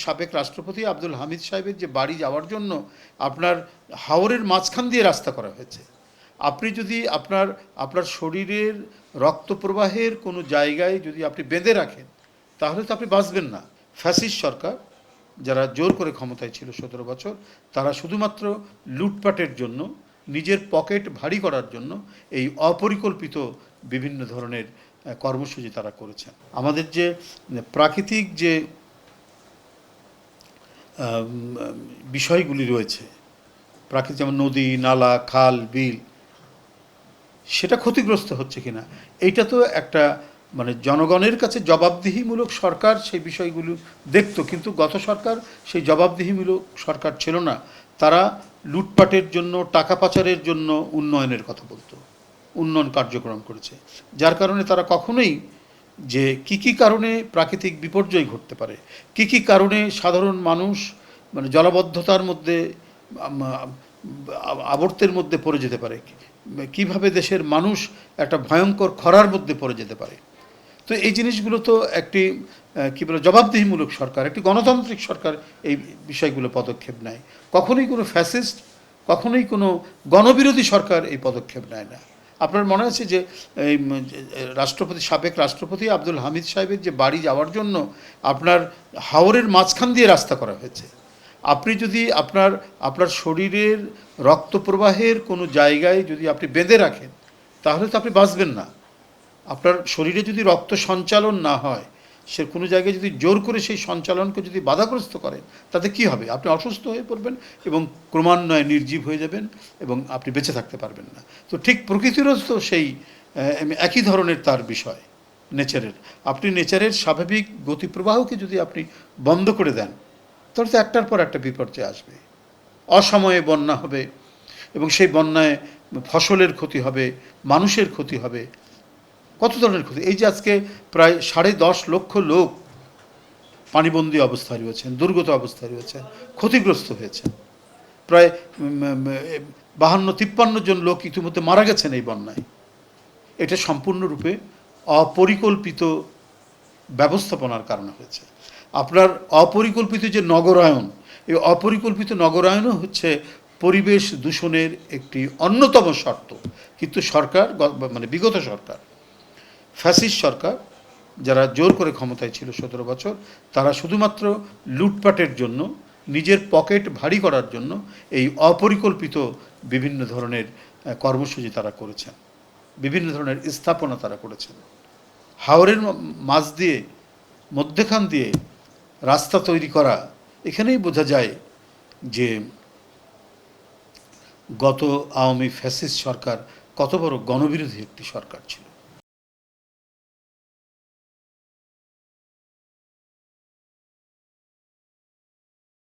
সাবেক রাষ্ট্রপতি আব্দুল হামিদ সাহেবের যে বাড়ি যাওয়ার জন্য আপনার হাওরের মাঝখান দিয়ে রাস্তা করা হয়েছে। আপনি যদি আপনার আপনার শরীরের রক্ত প্রবাহের কোনো জায়গায় যদি আপনি বেঁধে রাখেন, তাহলে তো আপনি বাঁচবেন না। ফ্যাসিস্ট সরকার যারা জোর করে ক্ষমতায় ছিল 17 বছর, তারা শুধুমাত্র লুটপাটের জন্য, নিজের পকেট ভারী করার জন্য এই অপরিকল্পিত বিভিন্ন ধরনের কর্মসূচি তারা করেছেন। আমাদের যে প্রাকৃতিক যে বিষয়গুলি রয়েছে, প্রাকৃতিক যেমন নদী, নালা, খাল, বিল, সেটা ক্ষতিগ্রস্ত হচ্ছে কিনা, এইটা তো একটা মানে জনগণের কাছে জবাবদিহিমূলক সরকার সেই বিষয়গুলো দেখতো, কিন্তু গত সরকার সেই জবাবদিহিমূলক সরকার ছিল না। তারা লুটপাটের জন্য, টাকা পাচারের জন্য উন্নয়নের কথা বলতো, উন্নয়ন কার্যক্রম করেছে, যার কারণে তারা কখনোই যে কী কারণে প্রাকৃতিক বিপর্যয় ঘটতে পারে, কী কারণে সাধারণ মানুষ মানে জলাবদ্ধতার মধ্যে আবর্তের মধ্যে পড়ে যেতে পারে, কিভাবে দেশের মানুষ একটা ভয়ঙ্কর খরার মধ্যে পড়ে যেতে পারে। তো এই জিনিসগুলো তো একটি কী বলে জবাবদিহিমূলক সরকার, একটি গণতান্ত্রিক সরকার এই বিষয়গুলো পদক্ষেপ নেয়। কখনোই কোনো ফ্যাসিস্ট, কখনোই কোনো গণবিরোধী সরকার এই পদক্ষেপ নেয় না। আপনার মনে আছে যে এই সাবেক রাষ্ট্রপতি আব্দুল হামিদ সাহেবের যে বাড়ি যাওয়ার জন্য আপনার হাওরের মাঝখান দিয়ে রাস্তা করা হয়েছে। আপনি যদি আপনার শরীরের রক্ত প্রবাহের কোনো জায়গায় যদি আপনি বেঁধে রাখেন, তাহলে তো আপনি বাঁচবেন না। আপনার শরীরে যদি রক্ত সঞ্চালন না হয়, সে কোনো জায়গায় যদি জোর করে সেই সঞ্চালনকে যদি বাধাগ্রস্ত করে, তাতে কি হবে? আপনি অসুস্থ হয়ে পড়বেন এবং ক্রমান্বয়ে নির্জীব হয়ে যাবেন এবং আপনি বেঁচে থাকতে পারবেন না। তো ঠিক প্রকৃতিরও তো সেই একই ধরনের তার বিষয় নেচারের। আপনি নেচারের স্বাভাবিক গতিপ্রবাহকে যদি আপনি বন্ধ করে দেন, তাহলে তো একটার পর একটা বিপর্যয় আসবে। অসময়ে বন্যা হবে এবং সেই বন্যায় ফসলের ক্ষতি হবে, মানুষের ক্ষতি হবে, কত ধরনের ক্ষতি। এই যে আজকে প্রায় 10.5 লক্ষ লোক পানিবন্দী অবস্থায় রয়েছেন, দুর্গত অবস্থায় রয়েছেন, ক্ষতিগ্রস্ত হয়েছেন। প্রায় 52-53 জন লোক ইতিমধ্যে মারা গেছেন এই বন্যায়। এটা সম্পূর্ণরূপে অপরিকল্পিত ব্যবস্থাপনার কারণে হয়েছে। আপনার অপরিকল্পিত যে নগরায়ন, এই অপরিকল্পিত নগরায়নও হচ্ছে পরিবেশ দূষণের একটি অন্যতম শর্ত। কিন্তু সরকার মানে বিগত সরকার, ফ্যাসিস্ট সরকার যারা জোর করে ক্ষমতায় ছিল 17 বছর, তারা শুধুমাত্র লুটপাটের জন্য, নিজের পকেট ভারী করার জন্য এই অপরিকল্পিত বিভিন্ন ধরনের কর্মসূচি তারা করেছেন, বিভিন্ন ধরনের স্থাপনা তারা করেছেন। হাওরের মাঝ দিয়ে, মধ্যখান দিয়ে রাস্তা তৈরি করা, এখানেই বোঝা যায় যে গত আওয়ামী ফ্যাসিস্ট সরকার কত বড় গণবিরোধী একটি সরকার ছিল।